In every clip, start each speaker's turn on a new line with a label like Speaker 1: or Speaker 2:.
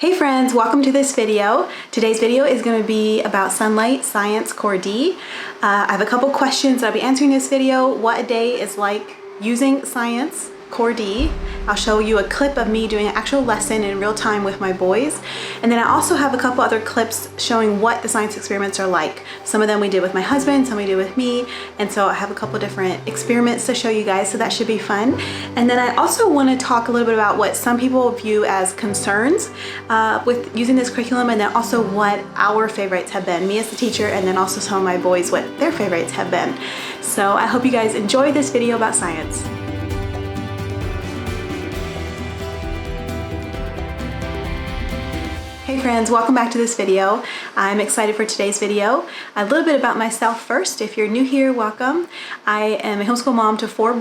Speaker 1: Hey friends, welcome to this video. Today's video is going to be about Sonlight Science Core D. I have a couple questions that I'll be answering in this video. What a day is like using Science Core D. I'll show you a clip of me doing an actual lesson in real time with my boys. And then I also have a couple other clips showing what the science experiments are like. Some of them we did with my husband, some we did with me. And so I have a couple different experiments to show you guys, so that should be fun. And then I also want to talk a little bit about what some people view as concerns with using this curriculum, and then also what our favorites have been, me as the teacher, and then also some of my boys, what their favorites have been. So I hope you guys enjoy this video about science. Hey friends, welcome back to this video. I'm excited for today's video. A little bit about myself first. If you're new here, welcome. I am a homeschool mom to four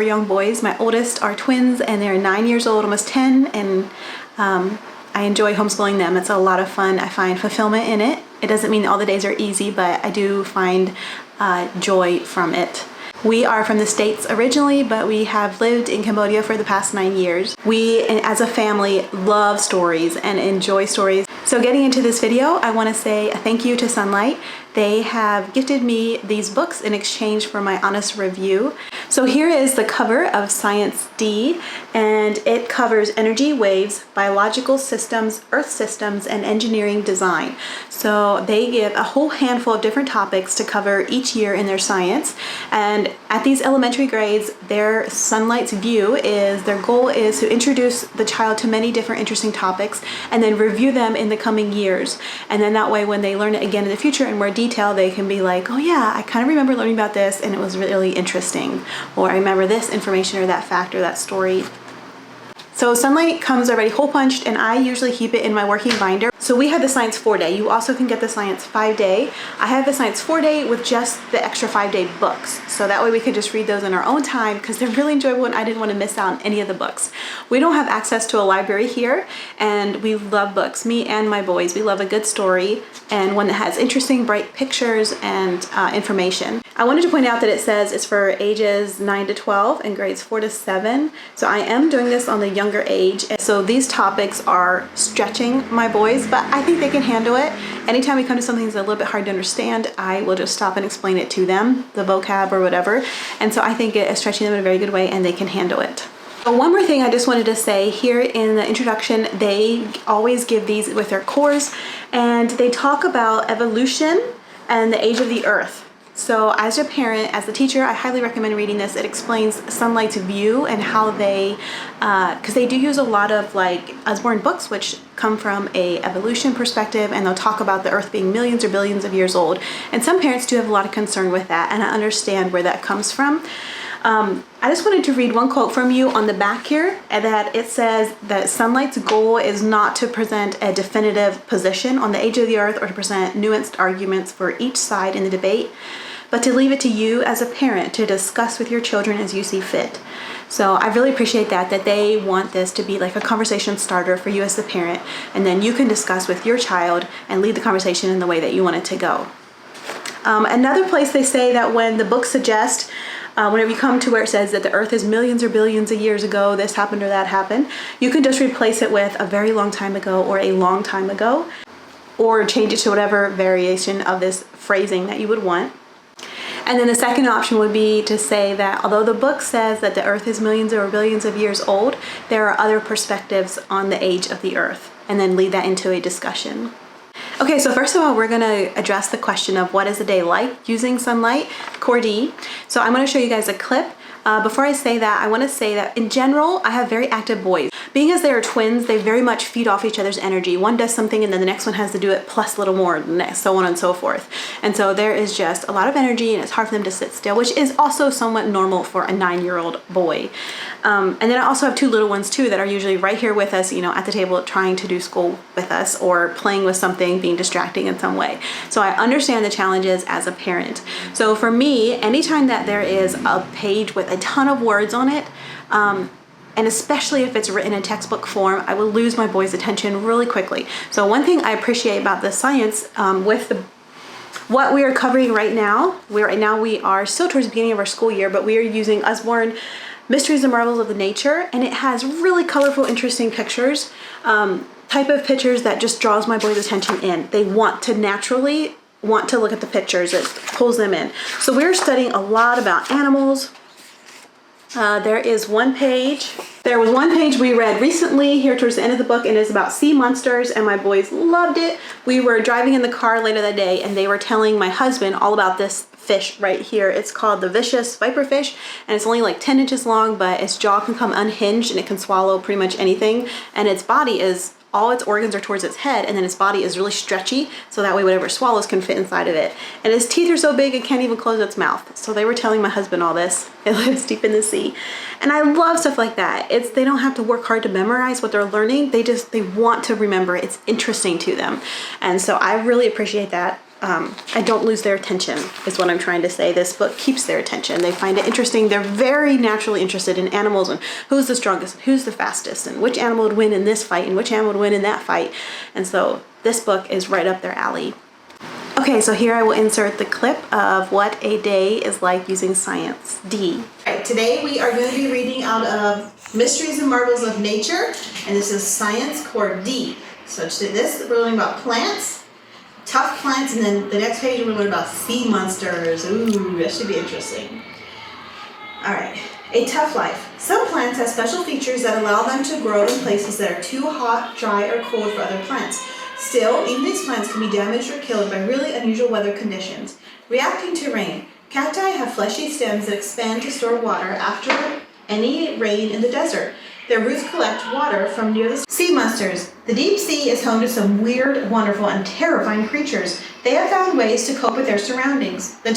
Speaker 1: young boys. My oldest are twins and they're 9 years old, almost 10, and I enjoy homeschooling them. It's a lot of fun. I find fulfillment in it. It doesn't mean all the days are easy, but I do find joy from it. We are from the States originally, but we have lived in Cambodia for the past 9 years. We, as a family, love stories and enjoy stories. So getting into this video, I want to say a thank you to Sonlight. They have gifted me these books in exchange for my honest review. So here is the cover of Science D, and it covers energy, waves, biological systems, earth systems, and engineering design. So they give a whole handful of different topics to cover each year in their science. And at these elementary grades, their Sonlight's view is, their goal is to introduce the child to many different interesting topics and then review them in the coming years. And then that way, when they learn it again in the future in more detail, they can be like, oh yeah, I kind of remember learning about this and it was really interesting. Or I remember this information or that fact or that story. So Sonlight comes already hole punched, and I usually keep it in my working binder. So we have the Science 4-Day. You also can get the Science 5-Day. I have the Science 4-Day with just the extra 5-day books. So that way we could just read those in our own time because they're really enjoyable and I didn't want to miss out on any of the books. We don't have access to a library here, and we love books. Me and my boys, we love a good story and one that has interesting, bright pictures and information. I wanted to point out that it says it's for ages 9 to 12 and grades 4 to 7. So I am doing this on the younger age. So these topics are stretching my boys, but I think they can handle it. Anytime we come to something that's a little bit hard to understand, I will just stop and explain it to them, the vocab or whatever. And so I think it is stretching them in a very good way and they can handle it. One more thing I just wanted to say here in the introduction, they always give these with their cores, and they talk about evolution and the age of the earth. So as a parent, as a teacher, I highly recommend reading this. It explains Sonlight's view and how they, because they do use a lot of like Osborne books, which come from a evolution perspective, and they'll talk about the earth being millions or billions of years old. And some parents do have a lot of concern with that, and I understand where that comes from. I just wanted to read one quote from you on the back here, and that it says that Sonlight's goal is not to present a definitive position on the age of the earth or to present nuanced arguments for each side in the debate, but to leave it to you as a parent to discuss with your children as you see fit. So I really appreciate that they want this to be like a conversation starter for you as the parent, and then you can discuss with your child and lead the conversation in the way that you want it to go. Another place they say that when the book suggests, whenever you come to where it says that the earth is millions or billions of years ago, this happened or that happened, you can just replace it with a very long time ago or a long time ago, or change it to whatever variation of this phrasing that you would want. And then the second option would be to say that although the book says that the earth is millions or billions of years old, there are other perspectives on the age of the earth, and then lead that into a discussion. Okay, so first of all, we're going to address the question of what is a day like using Sonlight Core D. So I'm going to show you guys a clip. Before I say that, I want to say that in general, I have very active boys. Being as they are twins, they very much feed off each other's energy. One does something and then the next one has to do it plus a little more, so on and so forth. And so there is just a lot of energy and it's hard for them to sit still, which is also somewhat normal for a 9-year-old boy. And then I also have two little ones too that are usually right here with us, you know, at the table trying to do school with us or playing with something, being distracting in some way. So I understand the challenges as a parent. So for me, anytime that there is a page with a ton of words on it, and especially if it's written in textbook form, I will lose my boys' attention really quickly. So one thing I appreciate about the science with what we are covering right now, we are still towards the beginning of our school year, but we are using Osborne Mysteries and Marvels of the Nature, and it has really colorful, interesting pictures. type of pictures that just draws my boys' attention in. They want to naturally want to look at the pictures. It pulls them in. So we're studying a lot about animals. There was one page we read recently here towards the end of the book, and it's about sea monsters, and my boys loved it. We were driving in the car later that day, and they were telling my husband all about this fish right here. It's called the vicious viperfish, and it's only like 10 inches long, but its jaw can come unhinged, and it can swallow pretty much anything, and its body is, all its organs are towards its head, and then its body is really stretchy, so that way whatever it swallows can fit inside of it. And its teeth are so big it can't even close its mouth. So they were telling my husband all this. It lives deep in the sea. And I love stuff like that. They don't have to work hard to memorize what they're learning. They want to remember it. It's interesting to them. And so I really appreciate that. I don't lose their attention, is what I'm trying to say. This book keeps their attention. They find it interesting. They're very naturally interested in animals and who's the strongest, and who's the fastest, and which animal would win in this fight, and which animal would win in that fight. And so this book is right up their alley. Okay, so here I will insert the clip of what a day is like using science. D. All right, today we are going to be reading out of Mysteries and Marvels of Nature, and this is Science Core D. So this, we're learning about plants, tough plants, and then the next page we're learning about sea monsters. Ooh, that should be interesting. All right, a tough life. Some plants have special features that allow them to grow in places that are too hot, dry, or cold for other plants. Still, even these plants can be damaged or killed by really unusual weather conditions. Reacting to rain. Cacti have fleshy stems that expand to store water after any rain in the desert. Their roots collect water from near the sea monsters. The deep sea is home to some weird, wonderful, and terrifying creatures. They have found ways to cope with their surroundings, the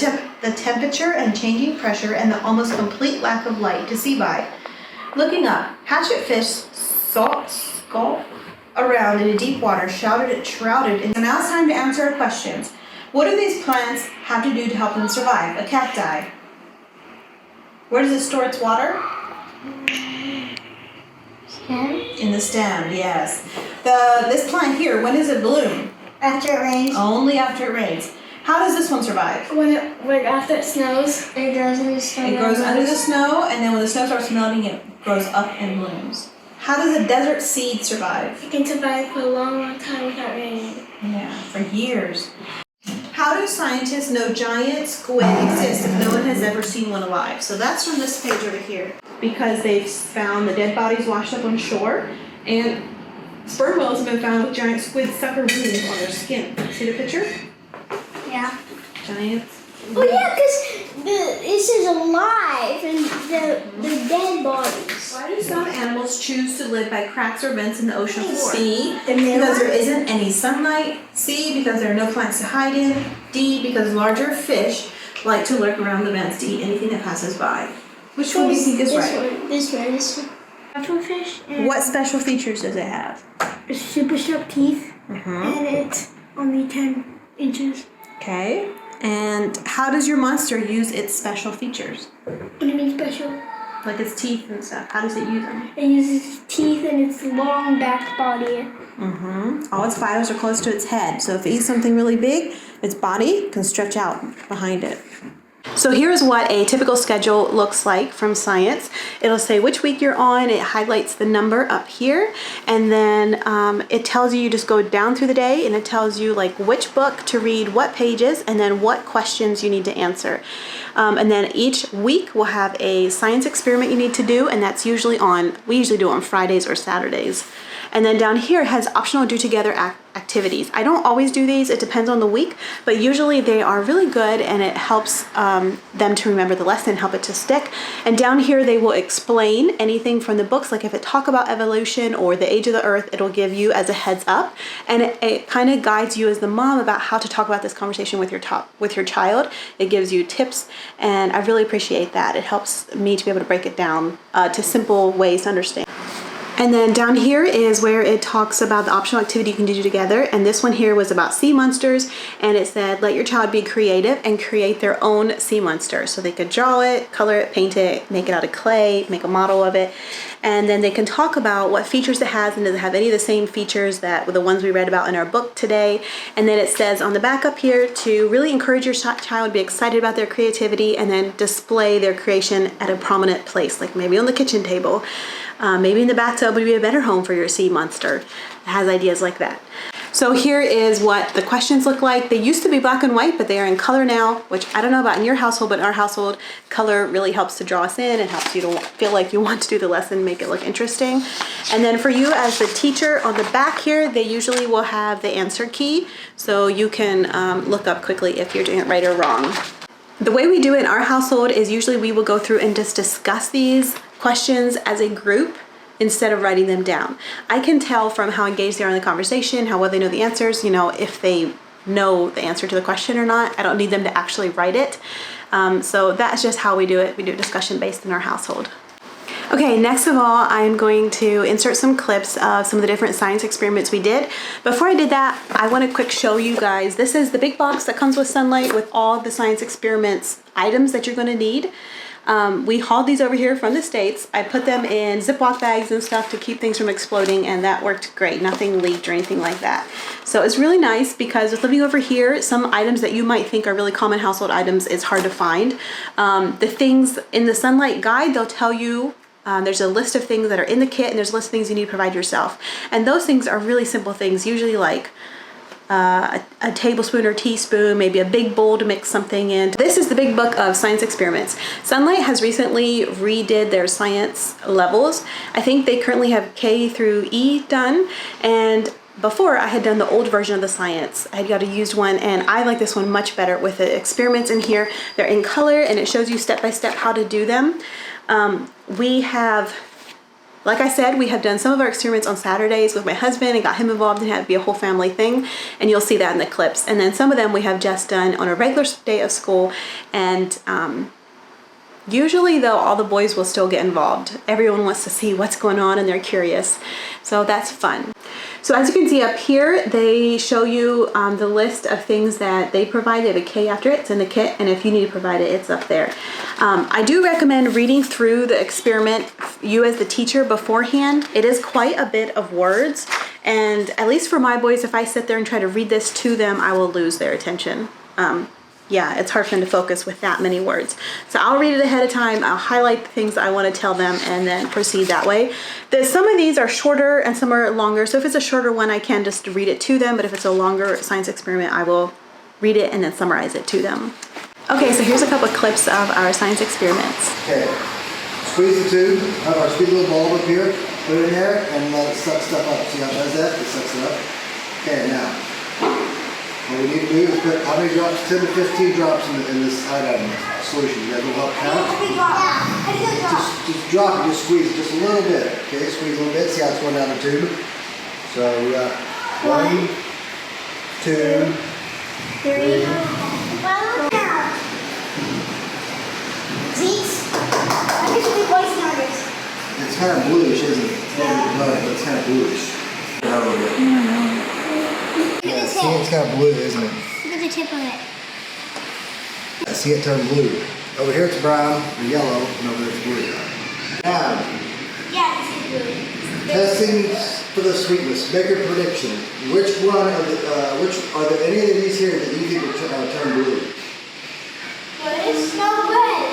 Speaker 1: temperature and changing pressure, and the almost complete lack of light to see by. Looking up, hatchetfish skulk around in a deep water, shrouded in. So now it's time to answer our questions. What do these plants have to do to help them survive? A cacti. Where does it store its water?
Speaker 2: Stem?
Speaker 1: In the stem, yes. This plant here, when does it bloom?
Speaker 2: After it rains.
Speaker 1: Only after it rains. How does this one survive?
Speaker 2: After it snows. It grows under the snow.
Speaker 1: It grows under the snow, and then when the snow starts melting, it grows up and blooms. How does a desert seed survive?
Speaker 2: It can survive for a long, long time without raining.
Speaker 1: Yeah, for years. How do scientists know giant squid exist if no one has ever seen one alive? So that's from this page over here. Because they've found the dead bodies washed up on shore, and sperm whales have been found with giant squid sucker wounds on their skin. See the picture?
Speaker 2: Yeah.
Speaker 1: Giant.
Speaker 2: Oh yeah, because this is alive and the dead bodies.
Speaker 1: Why do some animals choose to live by cracks or vents in the ocean floor?
Speaker 2: C.
Speaker 1: Because there isn't any sunlight. C. Because there are no plants to hide in. D. Because larger fish like to lurk around the vents to eat anything that passes by. Which one do you think is right?
Speaker 2: This one. Special fish.
Speaker 1: What special features does it have?
Speaker 2: It's super sharp teeth.
Speaker 1: Mm-hmm.
Speaker 2: And it's only 10 inches.
Speaker 1: Okay. And how does your monster use its special features?
Speaker 2: What do you mean special?
Speaker 1: Like its teeth and stuff. How does it use them?
Speaker 2: It uses its teeth and its long back body.
Speaker 1: Mm-hmm. All its fibers are close to its head. So if it eats something really big, its body can stretch out behind it. So here's what a typical schedule looks like from science. It'll say which week you're on, it highlights the number up here, and then it tells you just go down through the day, and it tells you like which book to read, what pages, and then what questions you need to answer. And then each week we'll have a science experiment you need to do, and that's usually we usually do it on Fridays or Saturdays. And then down here it has optional do together activities. I don't always do these, it depends on the week, but usually they are really good, and it helps them to remember the lesson, help it to stick. And down here they will explain anything from the books, like if it talk about evolution or the age of the earth, it'll give you as a heads up, and it kind of guides you as the mom about how to talk about this conversation with your child. It gives you tips, and I really appreciate that. It helps me to be able to break it down to simple ways to understand. And then down here is where it talks about the optional activity you can do together. And this one here was about sea monsters. And it said, let your child be creative and create their own sea monster. So they could draw it, color it, paint it, make it out of clay, make a model of it. and then they can talk about what features it has and does it have any of the same features that the ones we read about in our book today. And then it says on the back up here to really encourage your child to be excited about their creativity and then display their creation at a prominent place, like maybe on the kitchen table, maybe in the bathtub would be a better home for your sea monster. It has ideas like that. So here is what the questions look like. They used to be black and white, but they are in color now, which I don't know about in your household, but in our household, color really helps to draw us in and helps you to feel like you want to do the lesson, make it look interesting. And then for you as the teacher, on the back here, they usually will have the answer key, so you can look up quickly if you're doing it right or wrong. The way we do it in our household is usually we will go through and just discuss these questions as a group instead of writing them down. I can tell from how engaged they are in the conversation, how well they know the answers, you know, if they know the answer to the question or not. I don't need them to actually write it. So that's just how we do it. We do discussion based in our household. Okay, next of all, I'm going to insert some clips of some of the different science experiments we did. Before I did that, I want to quick show you guys. This is the big box that comes with Sonlight with all the science experiments items that you're going to need. We hauled these over here from the States. I put them in Ziploc bags and stuff to keep things from exploding, and that worked great. Nothing leaked or anything like that. So it's really nice because with living over here, some items that you might think are really common household items, it's hard to find. The things in the Sonlight guide, they'll tell you there's a list of things that are in the kit, and there's a list of things you need to provide yourself. And those things are really simple things, usually like a tablespoon or teaspoon, maybe a big bowl to mix something in. This is the big book of science experiments. Sonlight has recently redid their science levels. I think they currently have K through E done, and before I had done the old version of the science. I had got a used one, and I like this one much better with the experiments in here. They're in color and it shows you step by step how to do them. We have, like I said, we have done some of our experiments on Saturdays with my husband and got him involved and had it be a whole family thing, and you'll see that in the clips. And then some of them we have just done on a regular day of school, and usually though all the boys will still get involved. Everyone wants to see what's going on and they're curious, so that's fun. So as you can see up here, they show you the list of things that they provide. They have a K after it, it's in the kit, and if you need to provide it, it's up there. I do recommend reading through the experiment, you as the teacher, beforehand. It is quite a bit of words, and at least for my boys, if I sit there and try to read this to them, I will lose their attention. Yeah, it's hard for them to focus with that many words. So I'll read it ahead of time, I'll highlight the things that I want to tell them, and then proceed that way. Some of these are shorter and some are longer, so if it's a shorter one, I can just read it to them, but if it's a longer science experiment, I will read it and then summarize it to them. Okay, so here's a couple of clips of our science experiments.
Speaker 3: Okay, squeeze the tube, have our sweet little bulb up here, put it in there, and let it suck stuff up. See how it does that? It sucks it up. Okay, now, what we need to do is put how many drops? 10 to 15 drops in this iodine solution. You guys will help count? Just drop it, just squeeze it just a little bit. Okay, squeeze a little bit, see how it's going down the tube. So we got 1, 2, 3. It's kind of bluish, isn't it? It's not blood, but it's kind of bluish. Yeah, see, it's kind of blue, isn't it?
Speaker 2: Look at the tip of it.
Speaker 3: I see it turn blue. Over here it's brown or yellow, and over there it's blue. Now,
Speaker 2: Yeah, it's blue.
Speaker 3: testing for the sweetness. Make a prediction. Which one of the, are there any of these here that you think will turn blue?
Speaker 2: It's no red.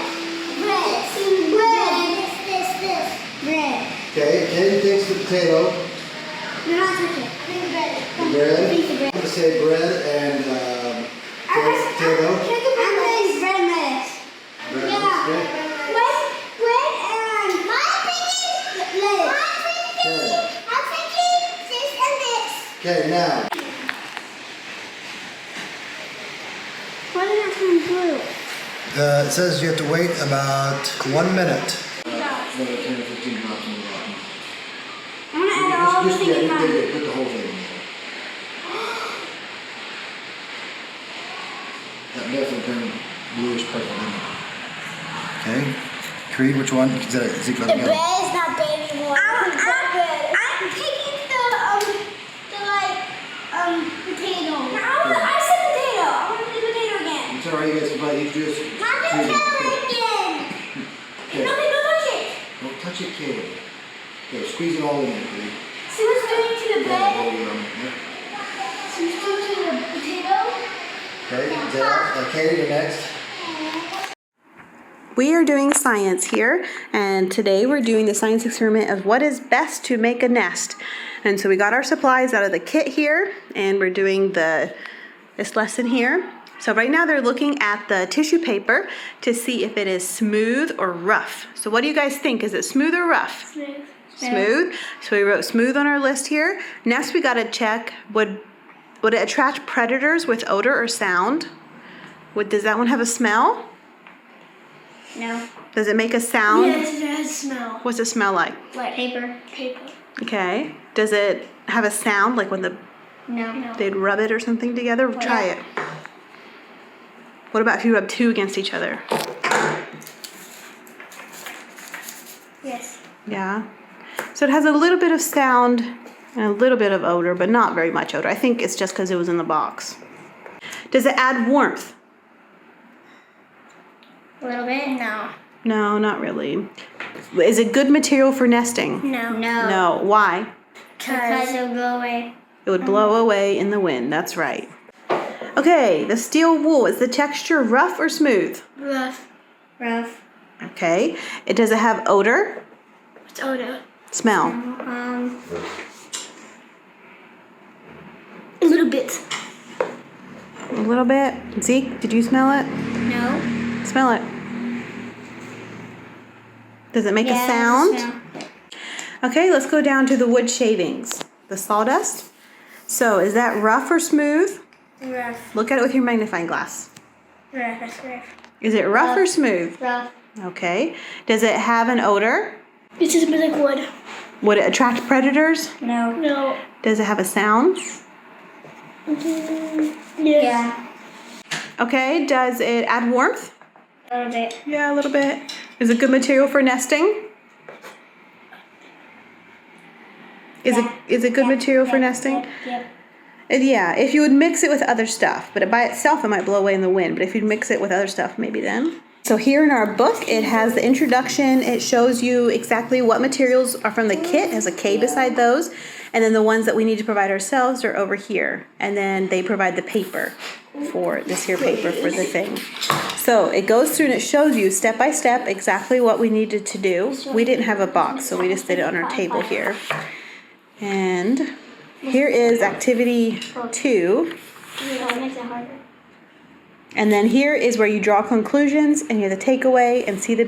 Speaker 2: Red. It's red. This. Red.
Speaker 3: Okay, Ken thinks the potato.
Speaker 2: No, not chicken. I think bread.
Speaker 3: Bread. I'm going to say bread and potato.
Speaker 2: I'm saying bread mix.
Speaker 3: Bread,
Speaker 2: Yeah.
Speaker 3: okay.
Speaker 2: Bread and my thinking lettuce. I'm thinking this and this.
Speaker 3: Okay, now.
Speaker 2: Why did it turn blue?
Speaker 3: It says you have to wait about 1 minute. Another 10 or 15 drops in the bottom.
Speaker 2: I'm gonna add all the things in
Speaker 3: Put the whole thing in there. That definitely turned bluish purple, didn't it? Okay. Creed, which one? Is it
Speaker 2: The bread is not big anymore. I'm taking the potato. I said potato. I want to do potato again.
Speaker 3: It's alright, you guys can probably eat this.
Speaker 2: Not potato again.
Speaker 3: Okay.
Speaker 2: No, don't touch it.
Speaker 3: Don't touch it, kid. squeeze it all in there, please.
Speaker 2: See what's doing to the bed?
Speaker 3: Yeah.
Speaker 2: See what's doing to the potato?
Speaker 3: Okay, is that Katie, you're next.
Speaker 1: We are doing science here, and today we're doing the science experiment of what is best to make a nest. And so we got our supplies out of the kit here, and we're doing this lesson here. So right now they're looking at the tissue paper to see if it is smooth or rough. So what do you guys think? Is it smooth or rough?
Speaker 2: Smooth.
Speaker 1: Smooth. So we wrote smooth on our list here. Next we gotta check, would it attract predators with odor or sound? Does that one have a smell?
Speaker 2: No.
Speaker 1: Does it make a sound?
Speaker 2: Yes, it has smell.
Speaker 1: What's it smell like?
Speaker 2: Like paper. Paper.
Speaker 1: Okay. Does it have a sound like when
Speaker 2: No.
Speaker 1: they'd rub it or something together? Try it. What about if you rub two against each other?
Speaker 2: Yes.
Speaker 1: Yeah. So it has a little bit of sound and a little bit of odor, but not very much odor. I think it's just because it was in the box. Does it add warmth?
Speaker 2: A little bit? No.
Speaker 1: No, not really. Is it good material for nesting?
Speaker 2: No.
Speaker 1: No. Why?
Speaker 2: Because it'll blow away.
Speaker 1: It would blow away in the wind. That's right. Okay, the steel wool, is the texture rough or smooth?
Speaker 2: Rough. Rough.
Speaker 1: Okay. Does it have odor?
Speaker 2: What's odor?
Speaker 1: Smell.
Speaker 2: A little bit.
Speaker 1: A little bit. Zeke, did you smell it?
Speaker 2: No.
Speaker 1: Smell it. Does it make a sound?
Speaker 2: Smell.
Speaker 1: Okay, let's go down to the wood shavings. The sawdust. So is that rough or smooth?
Speaker 2: Rough.
Speaker 1: Look at it with your magnifying glass.
Speaker 2: Rough. That's rough.
Speaker 1: Is it rough or smooth?
Speaker 2: Rough.
Speaker 1: Okay. Does it have an odor?
Speaker 2: It just smells like wood.
Speaker 1: Would it attract predators?
Speaker 2: No. No.
Speaker 1: Does it have a sound?
Speaker 2: Yeah.
Speaker 1: Okay, does it add warmth?
Speaker 2: A little bit.
Speaker 1: Yeah, a little bit. Is it good material for nesting? Is it good material for nesting?
Speaker 2: Yep.
Speaker 1: Yeah, if you would mix it with other stuff, but by itself it might blow away in the wind, but if you mix it with other stuff, maybe then. So here in our book, it has the introduction. It shows you exactly what materials are from the kit. It has a K beside those. And then the ones that we need to provide ourselves are over here. And then they provide the paper for this here paper for the thing. So it goes through and it shows you step by step exactly what we needed to do. We didn't have a box, so we just did it on our table here. And here is activity 2. And then here is where you draw conclusions and you have the takeaway and see the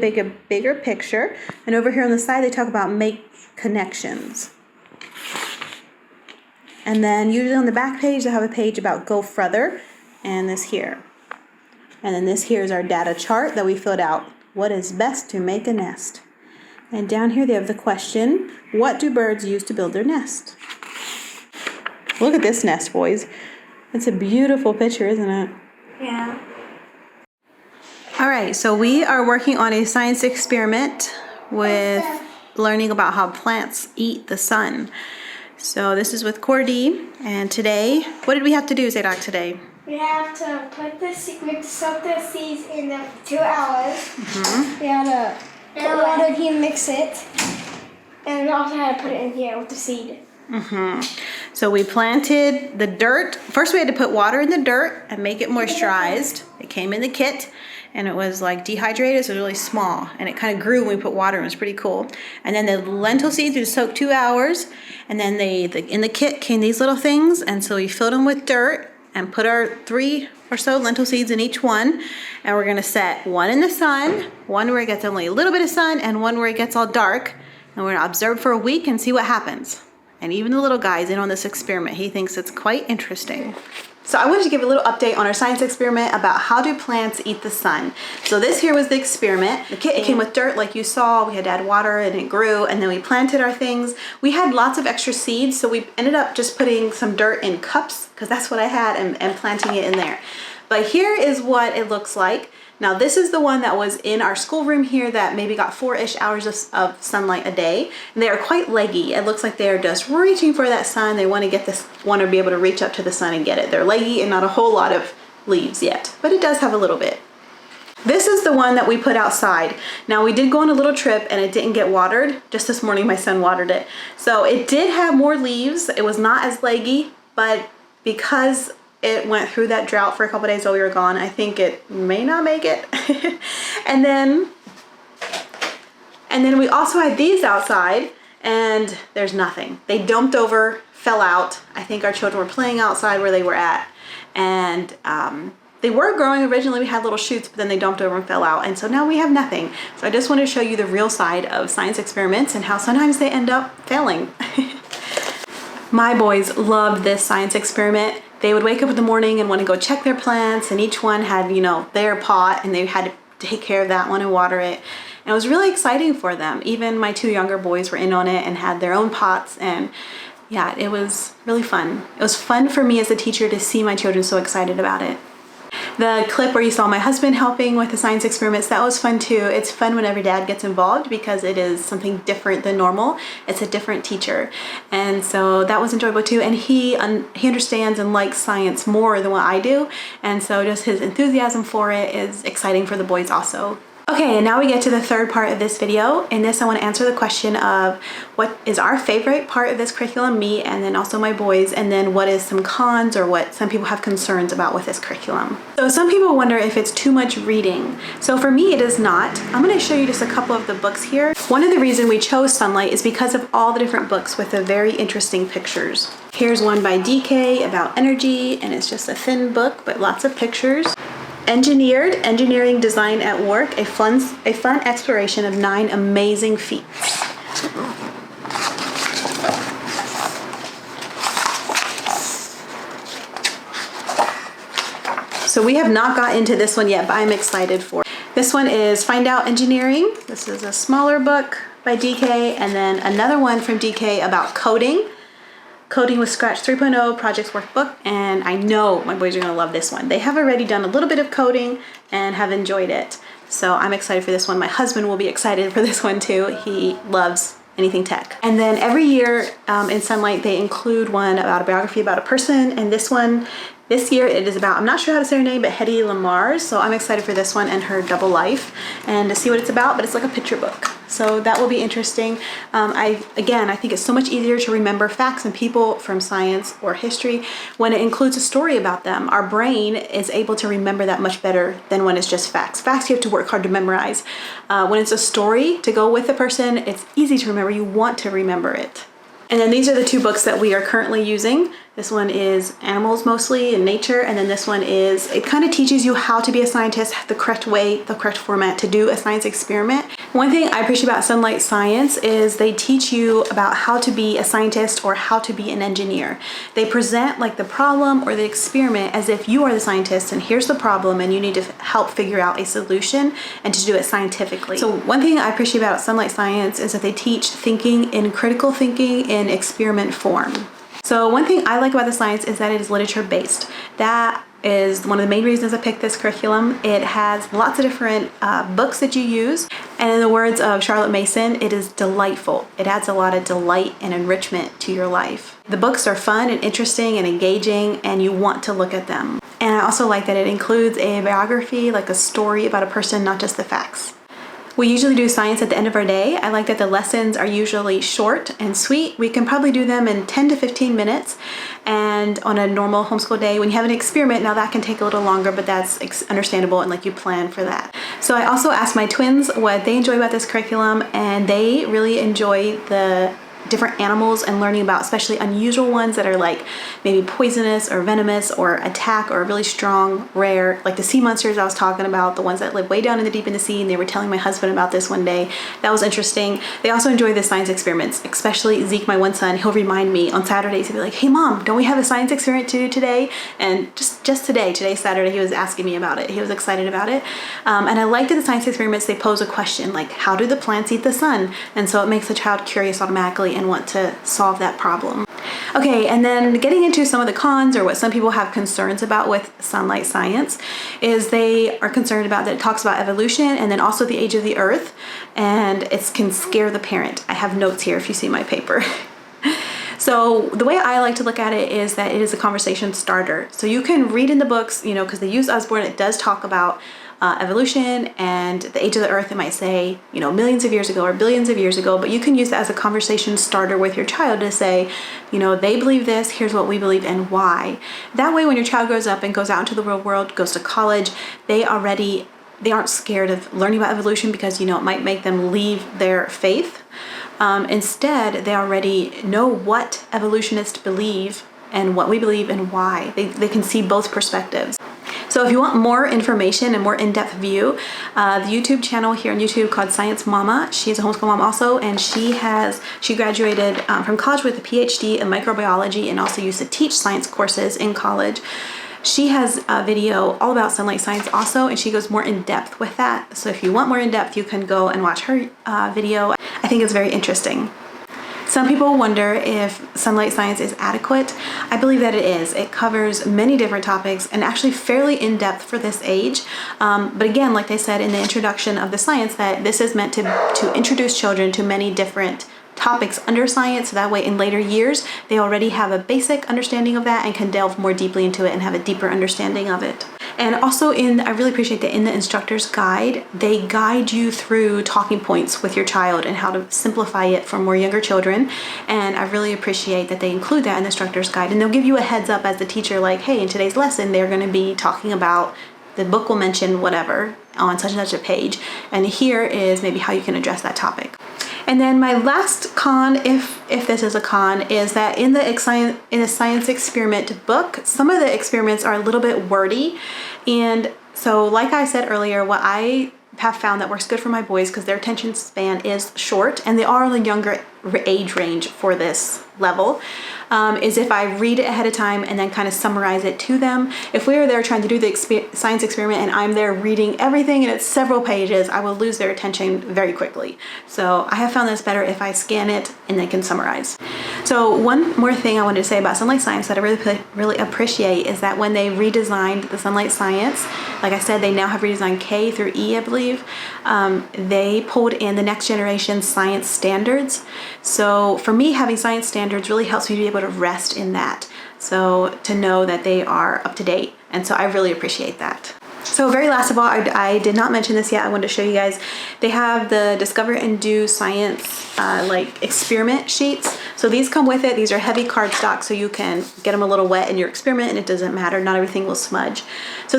Speaker 1: bigger picture. And over here on the side, they talk about make connections. And then usually on the back page, they have a page about go further and this here. And then this here is our data chart that we filled out. What is best to make a nest? And down here they have the question, what do birds use to build their nest? Look at this nest, boys. It's a beautiful picture, isn't it?
Speaker 2: Yeah.
Speaker 1: All right, so we are working on a science experiment with learning about how plants eat the sun. So this is with Cordy, and today, what did we have to do, Zadok, today?
Speaker 2: We have to put we have to soak the seeds in the 2 hours. We have to put water here, mix it, and we also had to put it in here with the seed.
Speaker 1: So we planted the dirt. First we had to put water in the dirt and make it moisturized. It came in the kit and it was like dehydrated, so it was really small. And it kind of grew when we put water in. It was pretty cool. And then the lentil seeds we soaked 2 hours. And then in the kit came these little things. And so we filled them with dirt and put our 3 or so lentil seeds in each one. And we're gonna set one in the sun, one where it gets only a little bit of sun, and one where it gets all dark. And we're gonna observe for a week and see what happens. And even the little guy's in on this experiment. He thinks it's quite interesting. So I wanted to give a little update on our science experiment about how do plants eat the sun. So this here was the experiment. The kit came with dirt like you saw. We had to add water and it grew, and then we planted our things. We had lots of extra seeds, so we ended up just putting some dirt in cups, because that's what I had, and planting it in there. But here is what it looks like. Now this is the one that was in our schoolroom here that maybe got 4-ish hours of sunlight a day. And they are quite leggy. It looks like they are just reaching for that sun. They want to be able to reach up to the sun and get it. They're leggy and not a whole lot of leaves yet, but it does have a little bit. This is the one that we put outside. Now we did go on a little trip and it didn't get watered. Just this morning my son watered it. So it did have more leaves. It was not as leggy, but because it went through that drought for a couple days while we were gone, I think it may not make it. and then we also had these outside and there's nothing. They dumped over, fell out. I think our children were playing outside where they were at. And they were growing originally. We had little shoots, but then they dumped over and fell out. And so now we have nothing. So I just want to show you the real side of science experiments and how sometimes they end up failing. My boys loved this science experiment. They would wake up in the morning and want to go check their plants, and each one had, you know, their pot, and they had to take care of that one and water it. And it was really exciting for them. Even my 2 younger boys were in on it and had their own pots, and yeah, it was really fun. It was fun for me as a teacher to see my children so excited about it. The clip where you saw my husband helping with the science experiments, that was fun too. It's fun whenever dad gets involved because it is something different than normal. It's a different teacher. And so that was enjoyable too. And he understands and likes science more than what I do. And so just his enthusiasm for it is exciting for the boys also. Okay, and now we get to the third part of this video. In this, I want to answer the question of what is our favorite part of this curriculum, me and then also my boys, and then what is some cons or what some people have concerns about with this curriculum. So some people wonder if it's too much reading. So for me, it is not. I'm going to show you just a couple of the books here. One of the reasons we chose Sonlight is because of all the different books with the very interesting pictures. Here's one by DK about energy, and it's just a thin book, but lots of pictures. Engineered, Engineering Design at Work, a fun exploration of 9 amazing feats. So we have not got into this one yet, but I'm excited for it. This one is Find Out Engineering. This is a smaller book by DK, and then another one from DK about coding. Coding with Scratch 3.0 Projects Workbook, and I know my boys are gonna love this one. They have already done a little bit of coding and have enjoyed it. So I'm excited for this one. My husband will be excited for this one too. He loves anything tech. And then every year in Sonlight, they include one about a biography about a person, and this year it is about, I'm not sure how to say her name, but Hedy Lamarr. So I'm excited for this one and her double life and to see what it's about, but it's like a picture book. So that will be interesting. I think it's so much easier to remember facts and people from science or history when it includes a story about them. Our brain is able to remember that much better than when it's just facts. Facts you have to work hard to memorize. When it's a story to go with the person, it's easy to remember. You want to remember it. And then these are the 2 books that we are currently using. This one is animals mostly in nature, and then this one is, it kind of teaches you how to be a scientist, the correct way, the correct format to do a science experiment. One thing I appreciate about Sonlight Science is they teach you about how to be a scientist or how to be an engineer. They present like the problem or the experiment as if you are the scientist and here's the problem and you need to help figure out a solution and to do it scientifically. So one thing I appreciate about Sonlight Science is that they teach thinking in critical thinking in experiment form. So one thing I like about the science is that it is literature based. That is one of the main reasons I picked this curriculum. It has lots of different books that you use. And in the words of Charlotte Mason, it is delightful. It adds a lot of delight and enrichment to your life. The books are fun and interesting and engaging, and you want to look at them. And I also like that it includes a biography, like a story about a person, not just the facts. We usually do science at the end of our day. I like that the lessons are usually short and sweet. We can probably do them in 10 to 15 minutes. And on a normal homeschool day, when you have an experiment, now that can take a little longer, but that's understandable and like you plan for that. So I also asked my twins what they enjoy about this curriculum, and they really enjoy the different animals and learning about especially unusual ones that are like maybe poisonous or venomous or attack or really strong, rare, like the sea monsters I was talking about, the ones that live way down in the deep in the sea, and they were telling my husband about this one day. That was interesting. They also enjoy the science experiments, especially Zeke, my one son. He'll remind me on Saturdays, he'll be like, hey mom, don't we have a science experiment to do today? And just today's Saturday, he was asking me about it. He was excited about it. And I like that the science experiments, they pose a question like, how do the plants eat the sun? And so it makes the child curious automatically and want to solve that problem. Okay, and then getting into some of the cons or what some people have concerns about with Sonlight Science is they are concerned about that it talks about evolution and then also the age of the earth, and it can scare the parent. I have notes here if you see my paper. So the way I like to look at it is that it is a conversation starter. So you can read in the books, you know, because they use Usborne, it does talk about evolution and the age of the earth, it might say, you know, millions of years ago or billions of years ago, but you can use that as a conversation starter with your child to say, you know, they believe this, here's what we believe and why. That way, when your child grows up and goes out into the real world, goes to college, they aren't scared of learning about evolution because, you know, it might make them leave their faith. Instead, they already know what evolutionists believe and what we believe and why. They can see both perspectives. So if you want more information and more in-depth view, the YouTube channel here on YouTube called Science Mama, she's a homeschool mom also, and she graduated from college with a PhD in microbiology and also used to teach science courses in college. She has a video all about Sonlight Science also, and she goes more in depth with that. So if you want more in depth, you can go and watch her video. I think it's very interesting. Some people wonder if Sonlight Science is adequate. I believe that it is. It covers many different topics and actually fairly in-depth for this age. But again, like I said in the introduction of the science, that this is meant to introduce children to many different topics under science, so that way in later years they already have a basic understanding of that and can delve more deeply into it and have a deeper understanding of it. And also I really appreciate that in the instructor's guide, they guide you through talking points with your child and how to simplify it for more younger children. And I really appreciate that they include that in the instructor's guide. And they'll give you a heads up as the teacher, like, hey, in today's lesson, they're going to be talking about, the book will mention whatever on such and such a page. And here is maybe how you can address that topic. And then my last con, if this is a con, is that in the science experiment book, some of the experiments are a little bit wordy. And so like I said earlier, what I have found that works good for my boys, because their attention span is short and they are in the younger age range for this level, is if I read it ahead of time and then kind of summarize it to them. If we are there trying to do the science experiment and I'm there reading everything and it's several pages, I will lose their attention very quickly. So I have found this better if I scan it and then can summarize. So one more thing I wanted to say about Sonlight Science that I really appreciate is that when they redesigned the Sonlight Science, like I said, they now have redesigned K through E, I believe. They pulled in the next generation science standards. So for me, having science standards really helps me to be able to rest in that. So to know that they are up to date. And so I really appreciate that. So very last of all, I did not mention this yet. I wanted to show you guys. They have the Discover and Do Science like experiment sheets. So these come with it. These are heavy cardstock, so you can get them a little wet in your experiment and it doesn't matter. Not everything will smudge. So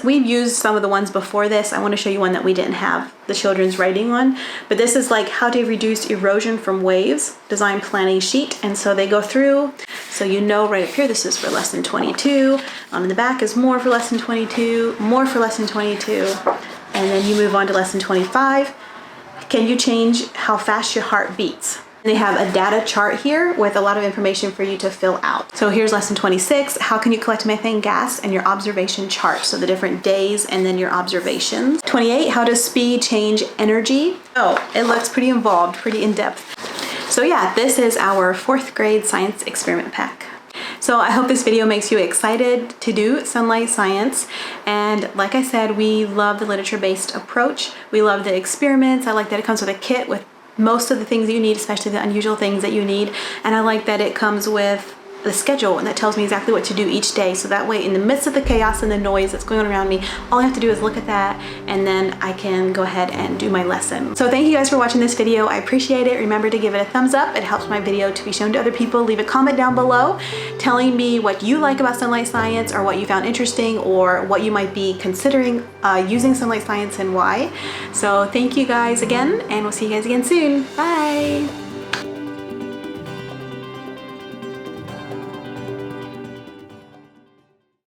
Speaker 1: we've used some of the ones before this. I want to show you one that we didn't have the children's writing on. But this is like how to reduce erosion from waves, design planning sheet. And so they go through. So you know right up here, this is for lesson 22. In the back is more for lesson 22, more for lesson 22. And then you move on to lesson 25. Can you change how fast your heart beats? And they have a data chart here with a lot of information for you to fill out. So here's lesson 26. How can you collect methane gas, and your observation chart? So the different days and then your observations. 28, how does speed change energy? Oh, it looks pretty involved, pretty in-depth. So yeah, this is our 4th grade science experiment pack. So I hope this video makes you excited to do Sonlight Science. And like I said, we love the literature-based approach. We love the experiments. I like that it comes with a kit with most of the things that you need, especially the unusual things that you need. And I like that it comes with the schedule, and that tells me exactly what to do each day. So that way, in the midst of the chaos and the noise that's going on around me, all I have to do is look at that, and then I can go ahead and do my lesson. So thank you guys for watching this video. I appreciate it. Remember to give it a thumbs up. It helps my video to be shown to other people. Leave a comment down below telling me what you like about Sonlight Science, or what you found interesting, or what you might be considering using Sonlight Science and why. So thank you guys again, and we'll see you guys again soon. Bye.